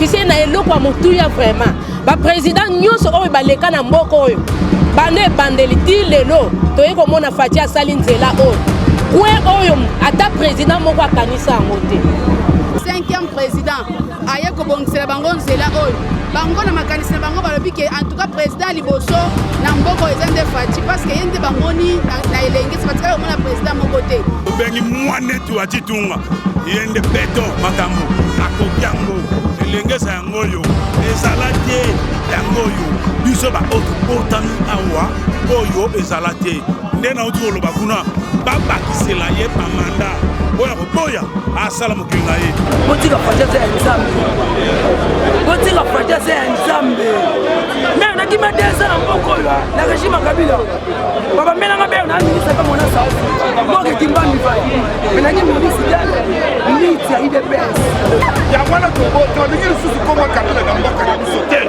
bénéficier na eloko ya motuya vraiment ba président nyonso oyo baleka na mboka oyo bande bandeli ti lelo toye komona Fatia asali nzela oyo kwe oyo ata président moko akanisa yango te. 5e président aye kobongisela bango nzela oyo bango na makanisi na bango balobi ke en tout cas président liboso na mboko eza nde Fatia parce que yende bamoni na elenge sabatika komona président moko te obengi mwane tu atitunga yende beto makambo akokiango elengesa yango oyo ezala te yango oyo biso baotami awa oyo ezala te nde nauti koloba kuna babakisela ye bamanda oyo koboya asala mokili na ye botika Fatia ya nzambe botika Fatia ya nzambe mais nakima desa na mboko oyo na régime Kabila baba menanga be na ministre ka mona sa moke kimbambi vai menaki ministre ya IDPS ya wana to ndingiri susu koma Kabila na mboka na biso te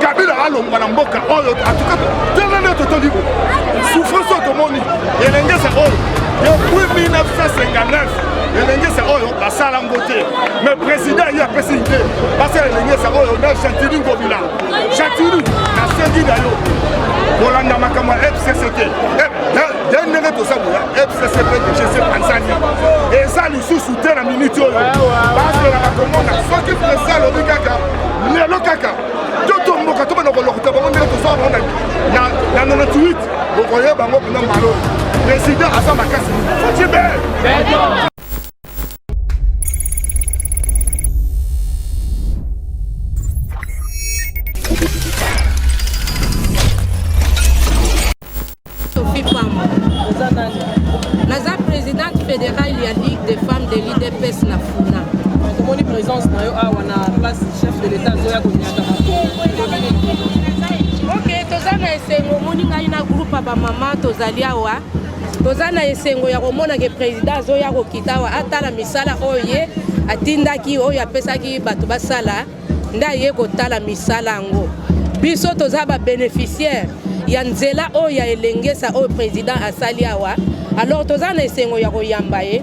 Kabila alongwa na mboka oyo atuka tena ne totolibo souffrance otomoni elengesa oyo depuis 1959 elengesa oyo basala ngote mais président il a passé idée parce que elengesa oyo na Chantini Ngobila Chantini na sengi na yo bolanda makama FCCT denere to sabuya FCCT je sais Tanzania et ça nous sous-souter la minute oyo parce que la bakomona soki président lobi kaka lelo kaka toto mboka to bana kolokota bango ndenge to so na 98 bokoye bango kuna malo président asa makasi Fatia Naza présidente fédérale ya Ligue des femmes de l'IDPS na Funa. Comment une présence na yo awa na place chef de l'état zoya konyaka OK, tozana esengo moni ngai na groupe ba mama tozali awa. Tozana esengo ya komona ke président zoya kokita awa atala misala oye atindaki oyo apesaki bato basala nda ye kotala misala ngo. Biso toza ba bénéficiaire ya nzela oyo ya elengesa oyo président asali awa. Alors tozana esengo ya koyamba ye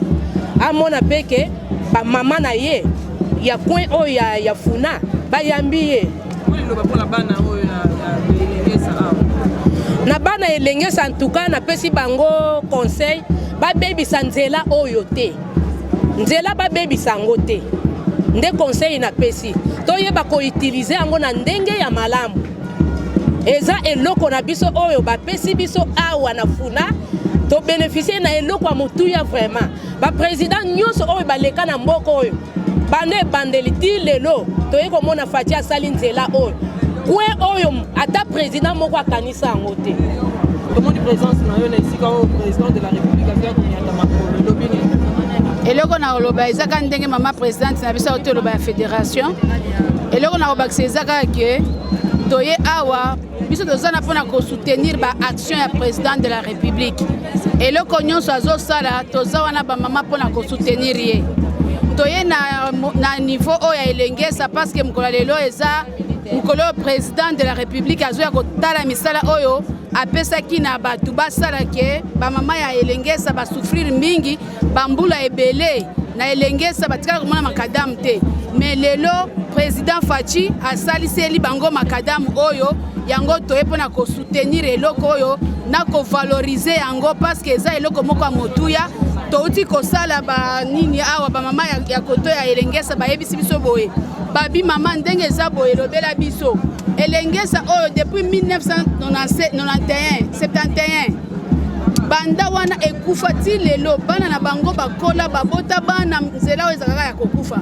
amona peke ba mama na ye ya coin oyo ya Funa bayambi ye na bana elengesa en tout cas na pesi bango conseil ba bebisa nzela oyo te nzela ba bebisa ngo te nde conseil na pesi toyeba ko utiliser yango na ndenge ya malamu eza eloko na biso oyo ba pesi biso awa na Funa to bénéficier na eloko ya motuya vraiment ba président nyonso oyo baleka na mboka oyo bande bandeli ti lelo toye komona Fatia asali nzela oyo kwe oyo ata président moko akanisa yango te. Comment une présence na yo na esika o président de la République azia konyata makolo lobini eloko na loba ezaka ndenge mama présidente na biso to loba ya fédération eloko na obakisa ezaka ke toye awa biso tozana pona ko soutenir ba action ya président de la République eloko nyonso azosala toza wana ba mama pona ko soutenir ye toye na niveau oyo ya elengesa parce que mkola lelo eza mkolo président de la République azoya kotala misala oyo apesaki na bato basala ke ba mama ya elengesa ba souffrir mingi bambula ebele na elengesa batikala komona makadamu te mais lelo président Fatia asaliseli bango makadamu oyo yango toye pona ko soutenir eloko oyo na ko valoriser yango parce que eza eloko moko ya motuya touti kosala ba nini awa ba mama ya koto ya elengesa bayebisi biso boye babi mama ndenge eza boye lobela biso elengesa oyo depuis 1991 banda wana ekufa ti lelo bana na bango bakola babota bana nzela oyo ezalaka ya kokufa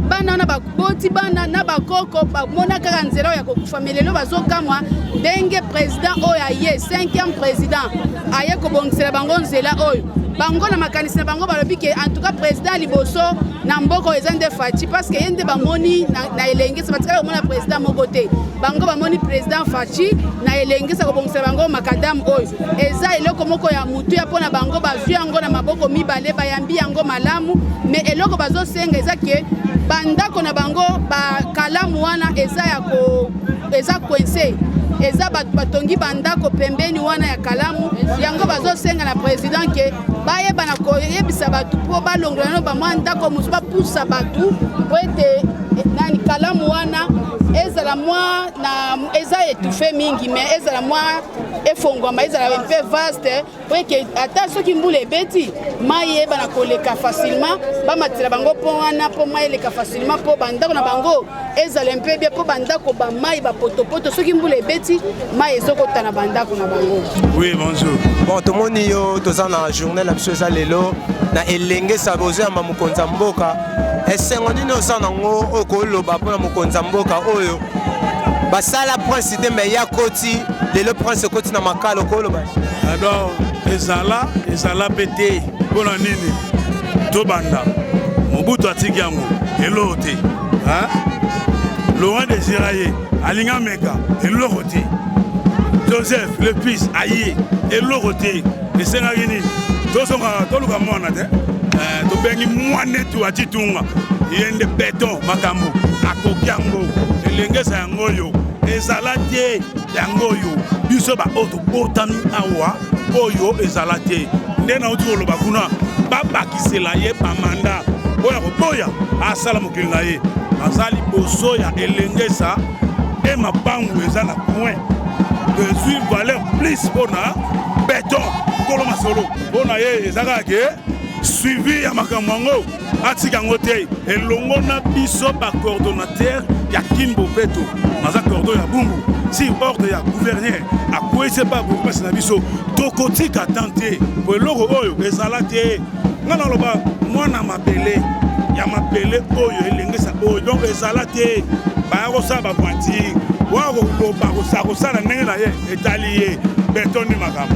bana wana baboti bana na bakoko bamona kaka nzela oyo ya kokufa me lelo bazokamwa ndenge président oyo aye 5e président aye kobongisela bango nzela oyo bango na makanisi na bango balobi ke en tout cas président liboso na mboko eza nde Fatia parce que yende bamoni na elengisa batikala komona président moko te bango bamoni président Fatia na elengisa kobongisela bango makadamu oyo eza eloko moko ya mutu ya pona bango bazwi yango na maboko mibale bayambi yango malamu mais eloko bazosenga eza ke bandako na bango bakalamu wana eza coincé eza batongi bandako pembeni wana ya kalamu yango bazosenga na président ke bayeba na koyebisa bato po balongola no bamwa ndako bapusa batu po ete nani kalamu wana ezala mwa na eza étouffé mingi mais ezala mwa efongwama ezala un peu vaste po eke ata soki mbula ebeti mai eyebana koleka facilement bamatela bango mpo wana mpo mai eleka facilement mpo bandako na bango ezala un peu bien mpo bandako bamai bapotopoto soki mbula ebeti mai ezokota na bandako na bango. Oui, bonjour. Bon, tomoni yo toza na journée na biso eza lelo na elenge sabozo ya mokonzi mboka esengo nini oza nango okoloba mpona mokonzi mboka oyo basala prince te me ya koti lelo prince koti na makalo okoloba. Alors ezala pete mpona nini tobanda mobutu atiki yango eloko te Laurent Désiré ye alinga meka eloko te Joseph le fils aye eloko te esengaki nini tozongaka toluka mwana te tobengi mwane tu atitunga ye nde beton makambo akoki yango elengesa yango oyo ezala te yango oyo biso baoyo tobotami awa oyo ezala te nde nauti koloba kuna babakisela ye bamanda oyo koboya asala mokili na ye aza liboso ya elengesa e mabangu eza na point de suivre valeur plus mpona beton kolo masolo mpona ye eza kaka ke suivi ya makambo yango atika yango te elongo na biso bacoordonnateur ya Kimbo Peto naza cordon ya bumbu si ordre ya gouverneur akwese ba bourgmestre na biso tokotika tante po eloko oyo ezala te nga naloba mwana mabele ya mabele oyo elengesa oyo donc ezala te baya kosala bapointure waya koloba kosala ndenge na ye etali ye beton ndi makambo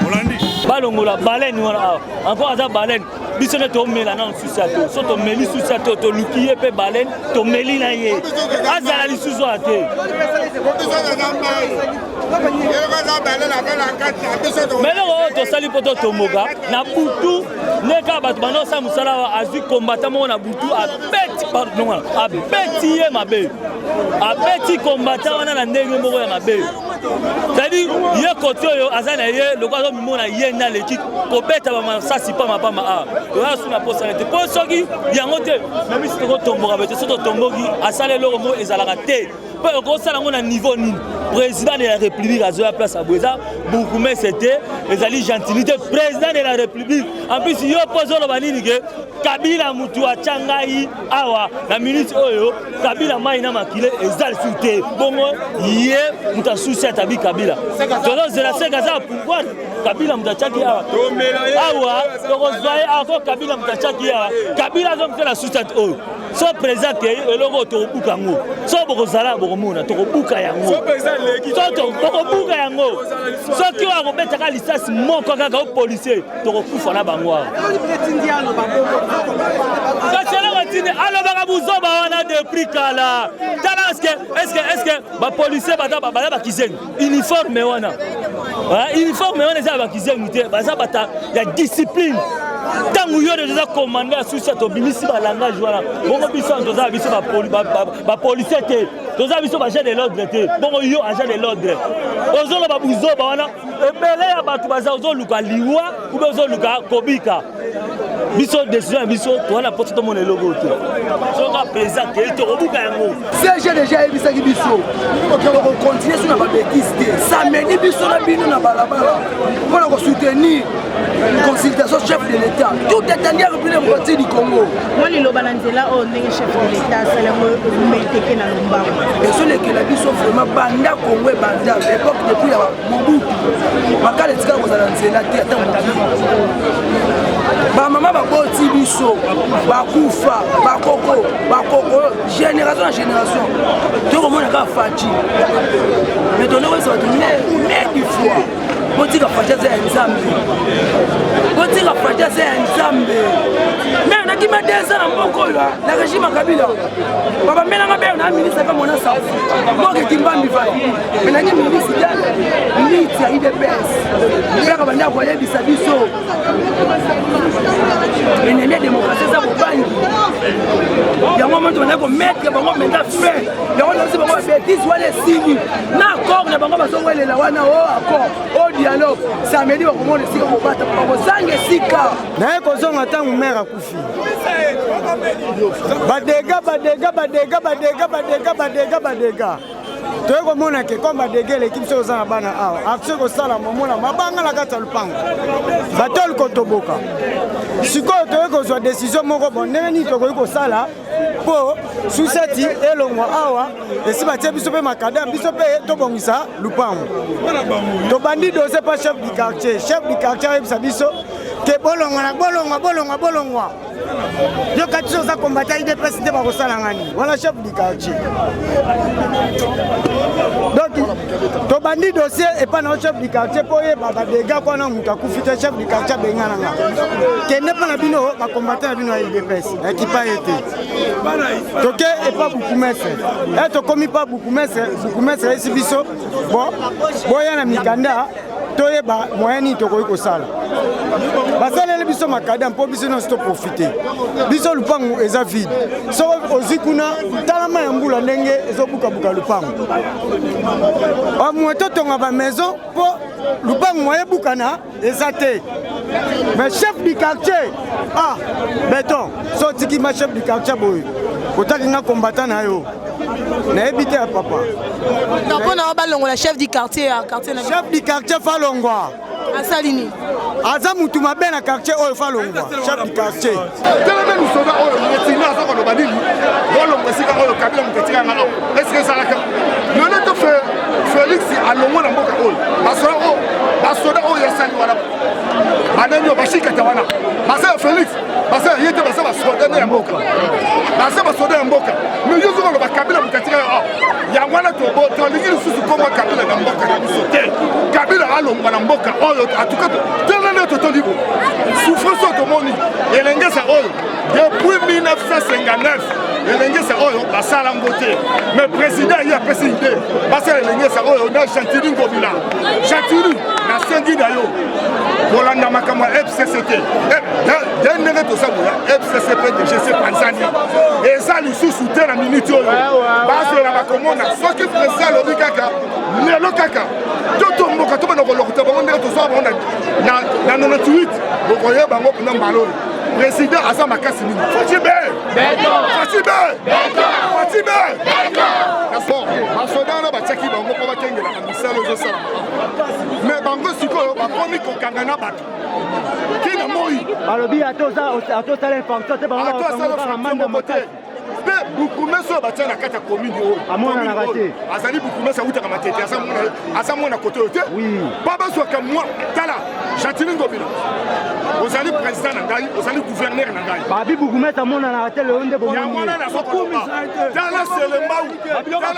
olandi balongola balene wana awa encore aza balene biso nde tomela na lisusu ya to so tomeli lisusu ya to toluki ye mpe balene tomeli na ye azala lisusu ya te meloko oyo tosali mpo totomboka na butu ndeka bato bandosala mosala wa azwi kombata moko na butu abeti ye mabe abeti kombata wana na ndenge moko ya mabe c'est-à-dire ye kote oyo aza na ye loko azomimona ye nde aleki kobeta bamasasi pamapama a toya su na posala te mpo soki yango te memisi tokotomboka bete so totomboki asala eloko moko ezalaka te mpo okosala yango na niveau nini président de la république azoya place aboye eza bourgmestre te ezali gentilité président de la république en plus yo mpo ozoloba nini ke kabila mutu atya ngai awa na minute oyo kabila mai na makile eza lisusu te bongo ye mutu asusi atabi kabila tozozela seka aza pouvoir kabila mutu atyaki awa tokozwa ye awa ko kabila mutu atyaki awa kabila azomutela susi ati oyo so président te eloko oyo tokobuka yango so bokozala bokomona tokobuka yango tokobuka yango soki oyo akobetaka lisasi moko kaka o policier tokokufa na bango awa kasi eloko tindi alobaka buzoba wana depuis kala tala eske bapolicier baza bakizeni uniforme wana eza ya bakizeni te baza bata ya discipline ntango yo de toza commande ya susi tobimisi balangage wana bongo biso toza biso bapolicier te toza biso bagent de l'ordre te bongo yo agent de l'ordre ozoloba buzoba wana ebele ya bato baza ozoluka liwa ube ozoluka kobika biso décision ya biso towana mpoti tomona eloko te soka président kei tokobuka yango CG déjà yebisaki biso okokontinue so na babétise te samedi biso na bino na balabala mpona kosoutenir consultation chef de l'état tout étendue ya république démocratique du Congo moi liloba na nzela oyo ndenge chef de l'état asalango ometeke na lombango esolekela biso vraiment banda Congo ebanda l'époque depuis ya Mobutu makala etikala kozala nzela te ata bamama baboti biso bakufa bakoko génération na génération tokomona kaka faci mais tonokoyesa bato mais du fois botika faci aza ya nzambe botika faci aza ya nzambe mais nakima deza na mboka oyo na régime kabila babambelanga beyo na ministre mpe mona sa mokeki mbambi fali mais naki ministre liti ya idps mpeka banda koyebisa biso enemi ya démocratie eza bobangi yango moto bazali komettre bango mpenza fin yango nyonso bango babétise wana esili na accord na bango bazowelela wana o accord o dialogue samedi bakomona esika kobata bakozanga esika naye kozonga ntango mere akufi badega toye komona ke comme badege l'équipe soki oza na bana awa action kosala momona mabanga na kati ya lupango batoli kotoboka sikoyo toye kozwa décision moko bon ndenge nini tokoki kosala mpo suseti elongwa awa esi batie biso mpe makada biso mpe tobongisa lupango tobandi dosie pa chef du quartier ayebisa biso ke bolongwa yo kati so oza kombata idps nde bakosala ngani wana chef du quartier donc tobandi dossier epa na chef du quartier mpo oyeba badega kwana moto akufi te chef du quartier abengananga kende mpo na bino bakombata na bino ya idps ekipa ye te toke epa bukumesre e tokomi pa bukumesre esi biso boya na mikanda toyeba moyen nini tokoki kosala basaleli biso makada mpo biso nyonso toprofite biso lupango eza vide soki ozwi kuna talama ya mbula ndenge ezobukabuka lupango amwe totonga bamaison mpo lupango moyebukana eza te mais chef du quartier beton so otikima chef du quartier boye otaki nga kombata na yo nayebi te ya papa mpo na balongola chef du quartier chef du quartier falongwa asalini aza mutu mabe na quartier oyo falongwa chef du quartier teleme lusoda oyo etina aza koloba nini bolongo esika oyo kabila moto etikanga awa eske ezalaka lelo to félix alongwa na mboka oyo basoda oyo esali wana banani oyo bashikata wana basa ya félix basa ye te basa basoda nde ya mboka basa basoda ya mboka mais yo zokoloba kabila moto etikanga awa yango wana tolingi lisusu komwa kabila na mboka na biso te kabila alongwa na mboka oyo atuka tala nde totolibo souffrance oyo tomoni elengesa oyo depuis 1959 elengesa oyo basala ngo te mais président ye apesi ide basala elengesa oyo na Chantilly Ngobila Chantilly nasengi na yo kolanda makambo ya FCCT de ndenge tosaboya FCCP de GC Tanzania eza lisusu te na minute oyo bazola bakomona soki président alobi kaka lelo kaka totomboka tobana kolokota bango ndenge tozoa bango na 98 bokoyeba bango mpena mbala oyo président aza makasi mingi Fatibe basoda wana batiaki bango mpo bakengela na misala ezosala mais bango sikoyo bakomi kokanga na bato kina moi balobi atosala infanction te bango te mpe bukumesi oyo batia na kati ya komini oyo amonanaka te azali bukumesi awutaka matete aza mwana kote oyo te mpa bazwaka mwa tala Chantilly Ngobila ozali président na ngai ozali gouverneur na ngai babi bukumesi amonanaka te lelo nde bomona na sokoloba tala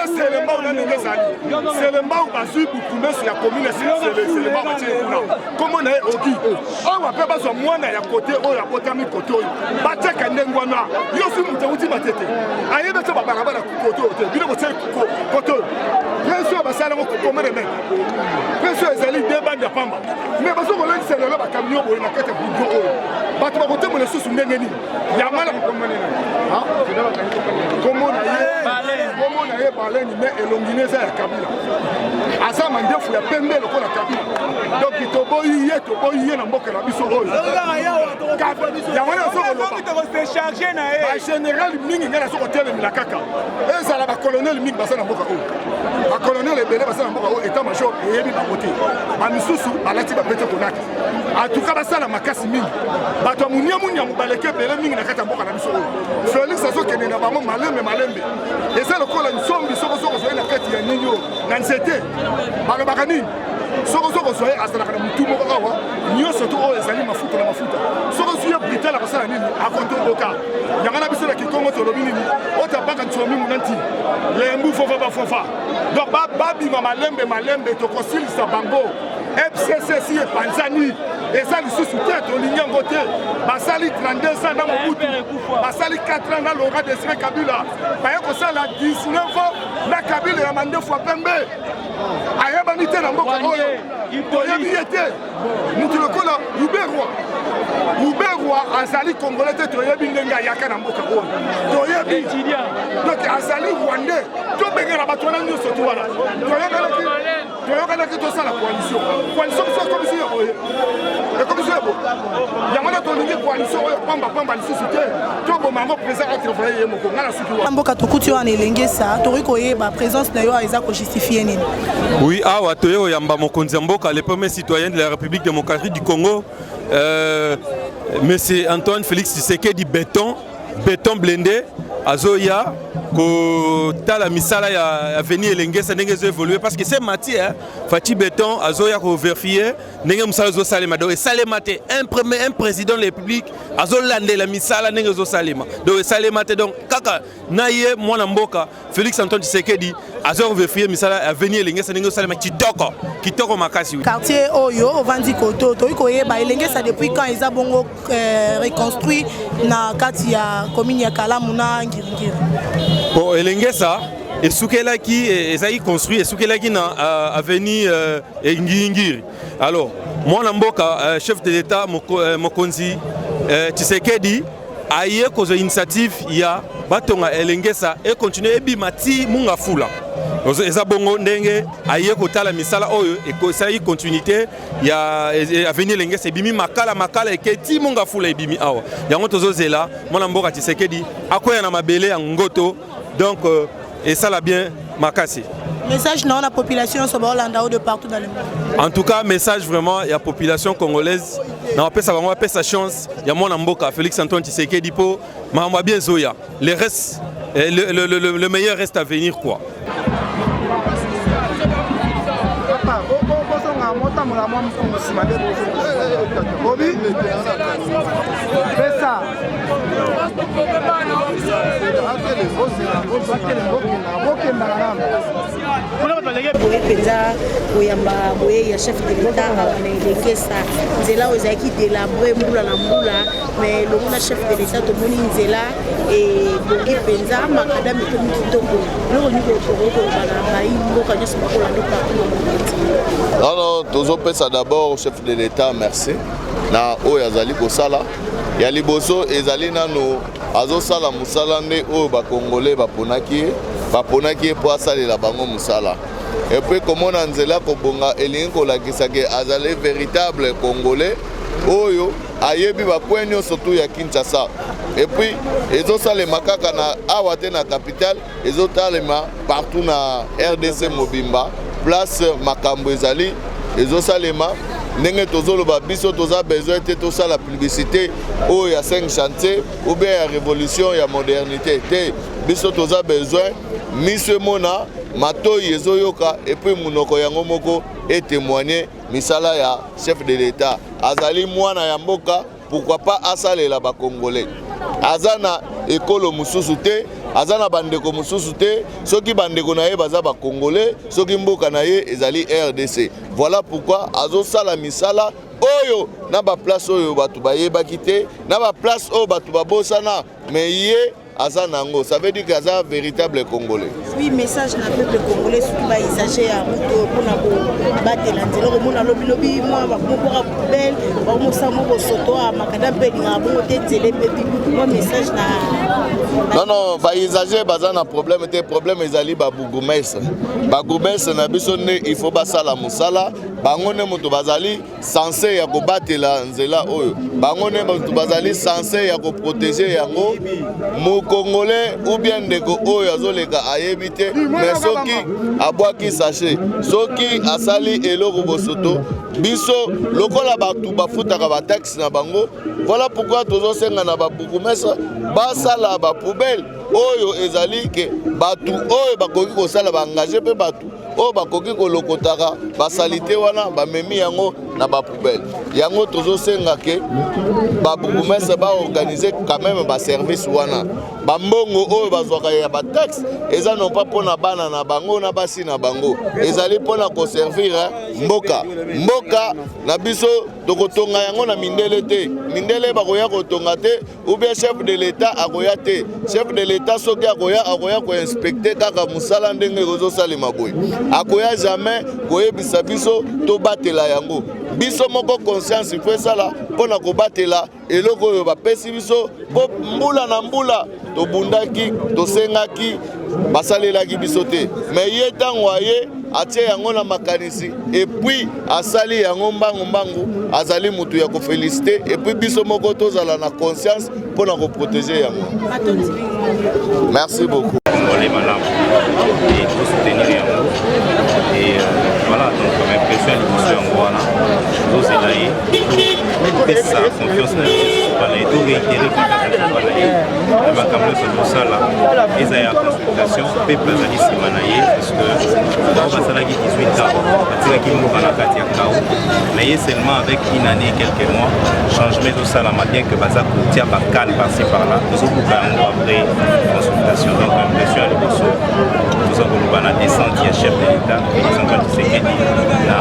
selembau na ndenge ezali selembau bazwi bukumesi ya komine selembau batie kuna kombo na ye oki oyo mpe bazwa mwana ya kote oyo abotami kote oyo batiaka ndenge wana yo fi moto awuti matete ayebe te babalabala kote oyo te bino botie kote oyo prince oyo basalango kokomere meke prince oyo ezali de bande ya pamba mais bazokolengisa lelo bakamio boye na kati ya budo oyo bato bakotemola lisusu ndenge nini yamala komona ye baleni me elongine eza ya kabila aza mandefu ya pembe lokola kabila donc toboyi ye na mboka na biso oyo yango wana azokoloba bagénéral mingi ngai nazokotelemela kaka ezala bacolonel mingi baza na mboka oyo bacolonel ebele baza na mboka oyo état major eyebi bango te bamisusu balati bapete konaki atuka basala makasi mingi bato ya muniamunyamu baleke ebele mingi na kati ya mboka na biso oyo félix azokende na bango malembe eza lokola nsombi sokozwa ye na kati ya nini oyo na nzete balobaka nini sokozwa ye azalaka na mutu moko awa nyonso to oyo ezali mafuta na mafuta sokozwi ye britel akosala nini akontomboka yango na biso na kikongo tolobi nini otabaka ntsomi muna nti lembu fofa bafofa donc babima malembe tokosilisa bango FCC si epanzani eza lisusu te tolingi yango te basali 32 ans na mobutu basali 4 ans na Laurent Désiré Kabila baye kosala 19 ans na Kabila ya mandefu ya pembe ayeba tobani te na mboka oyo toyebi ye te mutu lokola uberwa azali congolais te toyebi ndenge ayaka na mboka oyo toyebi donc azali rwandais tobengela bato wana nyonso tu wana toyokanaki tosala coalition biso komisi ya boye ekomisi ya boye yango na tolingi coalition oyo pamba lisusu te toboma yango président atravaye ye moko nga na suki wana mboka tokuti wana elenge sa tokoki koyeba présence na yo eza kojustifie nini? Oui, awa toye oyamba mokonzi ya mboka le premier citoyen de la République démocratique du Congo Monsieur Antoine Félix Tshisekedi béton blindé azoya ko tala misala ya venir elengesa ndenge zo évoluer parce que c'est matière fati béton azoya ko vérifier ndenge musala zo salema donc salema te un président de la République azo lande la misala ndenge zo salema donc salema te donc kaka naye mwana mboka Félix Antoine Tshisekedi azo vérifier misala ya venir elengesa ndenge zo salema kitoko makasi quartier oyo ovandi koto to koyeba elengesa depuis quand ils a bongo reconstruit na kati ya commune ya Kalamu na Ngiringiri. Bon, elengesa esukelaki ezali construit esukelaki na avenue Ngingiri. Alors, mwana mboka chef de l'État mokonzi Tshisekedi aye kozo initiative ya batonga elengesa et continuer ebimati munga fula. Eza bongo ndenge aye kotala misala oyo ekosali continuité ya avenir elengesa ebimi makala eketi munga fula ebimi awa. Yango tozozela mwana mboka Tshisekedi akoya na mabele ya ngoto donc et ça l'a bien makasi. Message non la population sur Hollande de partout dans le monde. En tout cas message vraiment il y a population congolaise na pesa bango pesa chance ya mwana mboka Félix Antoine Tshisekedi po mama bien zoya. Le reste le meilleur reste à venir quoi. boye penza koyamba boye ya chef de l'État na elekesa nzela oyo ezalaki délabré mbula na mbula mais longo na chef de l'État tomoni nzela ebongi penza makadami ekomi kitoko eloko nini kokoloba na bayi mboka nyonso bakolanda partout na mokili. Non, tozopesa d'abord au chef de l'État merci na oyo azali kosala ya liboso ezali nano azosala musala nde oyo bakongolais baponaki po asalela bango musala et puis komona nzela kobonga elingi kolakisa ke azali véritable congolais oyo ayebi bakwe nyonso tu ya Kinshasa et puis ezosalema kaka na awa te na capitale ezotalema partout na RDC mobimba place makambo ezali ezosalema ndenge tozoloba biso toza besoin te tosala publicité oyo ya 5 chantier ou bien ya révolution ya modernité te biso toza besoin miso mona matoi ezoyoka et puis munoko yango moko et témoigner misala ya chef de l'État azali mwana ya mboka pourquoi pas asalela ba congolais azana ekolo mususu te azana bandeko mususu te soki bandeko na ye baza ba congolais soki mboka na ye ezali RDC voilà pourquoi azosala misala oyo na ba place oyo batu bayebaki te na ba place oyo batu babosana mais ye Azanango, ça veut dire qu'Aza véritable Congolais. Oui, message na peuple congolais surtout ba exagérer à moto pour na battre l'anzelo ko mona lobby moi ba ko ko belle ba mo sa mo ko soto a makada pe nga bo te télé pe moi message na non ba exagérer baza na problème te problème ezali ba bougumestre na biso ne il faut ba sala musala bango ne moto bazali censé ya ko battre l'anzela oyo bango ne moto bazali censé ya ko protéger yango Congolais ou bien ndeko oyo azoleka ayebite mais soki abwaki sachet soki asali eloko bosoto biso lokola batu bafutaka ba taxe na bango voilà pourquoi tozosenga na ba bourgmestre basala ba poubelle oyo ezali ke batu oyo bakoki kosala ba engager pe batu oyo bakoki kolokotaka basalite wana bamemi yango na bapoubele yango tozosenga ke babourgmestre baorganize quand même baservice wana bambongo oyo bazwaka ya bataxe eza non pas mpona bana na bango na basi na bango ezali mpona koservir mboka na biso tokotonga yango na mindele te mindele bakoya kotonga te ou bien chef de l'état akoya te chef de l'état soki akoya koinspecte kaka mosala ndenge ezosalema boye akoya jamais koyebisa biso tobatela yango biso moko conscience po esala mpona kobatela eloko oyo bapesi biso mpo mbula na mbula tobundaki tosengaki basalelaki biso te mais ye ntango aye atie yango na makanisi epuis asali yango mbangu azali mutu ya kofélicité epuis biso moko tozala na conscience mpona koprotege yango. Merci beaucoup. Et pour soutenir yango et voilà donc comme impression l'émission en voilà tous est là sa confiance na voilà et tout réitérer voilà et ma caméra sur ça là ils ont une consultation peuple azali sima na ye parce que on va salaki 18 ans parce qu'il nous na kati ya kao mais seulement avec une année quelques mois changement de ça la bien que baza kotia ba calme par-ci par-là nous avons après consultation donc impression à l'émission nous avons la descente ya chef de l'état président Tshisekedi na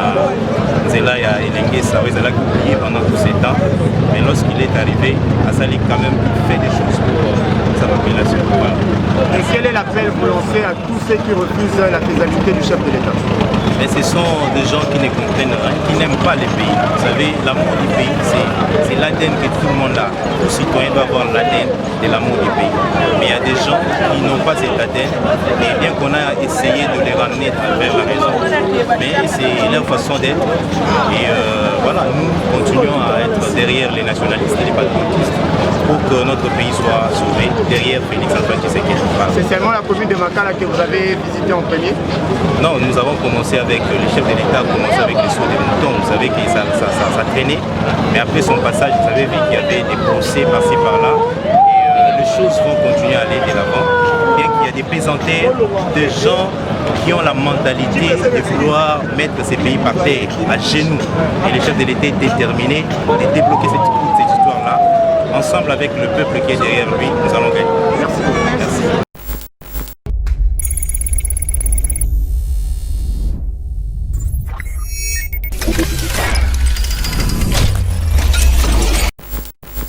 nzela ya elenge ça oui là qui pendant tous ces temps mais lorsqu'il est arrivé Azali quand même fait des choses pour sa population. Et quel est l'appel vous lancez à tous ceux qui refusent la faisabilité du chef de l'état? Mais ce sont des gens qui ne comprennent rien, qui n'aiment pas les pays. Vous savez, l'amour du pays, c'est l'ADN que tout le monde a. Tout citoyen doit avoir l'ADN de l'amour du pays. Mais il y a des gens qui n'ont pas cet ADN, et bien qu'on a essayé de les ramener vers la raison. Mais c'est leur façon d'être. Et voilà, nous continuons à être derrière les nationalistes et les patriotistes pour que notre pays soit sauvé, derrière Félix-Antoine Tshisekedi. C'est seulement la commune de Makala que vous avez visité en premier? Non, nous avons commencé avec le chef de l'État, commencé avec les sauts des moutons. Vous savez que ça traînait. Mais après son passage, vous savez qu'il y avait des procès par-ci par-là. Et les choses vont continuer à aller de l'avant. Bien qu'il y a des pesanteurs, des gens qui ont la mentalité de vouloir mettre ces pays par terre, à genoux. Et le chef de l'État est déterminé de débloquer cette histoire-là. Ensemble avec le peuple qui est derrière lui, nous allons gagner. Merci. Merci.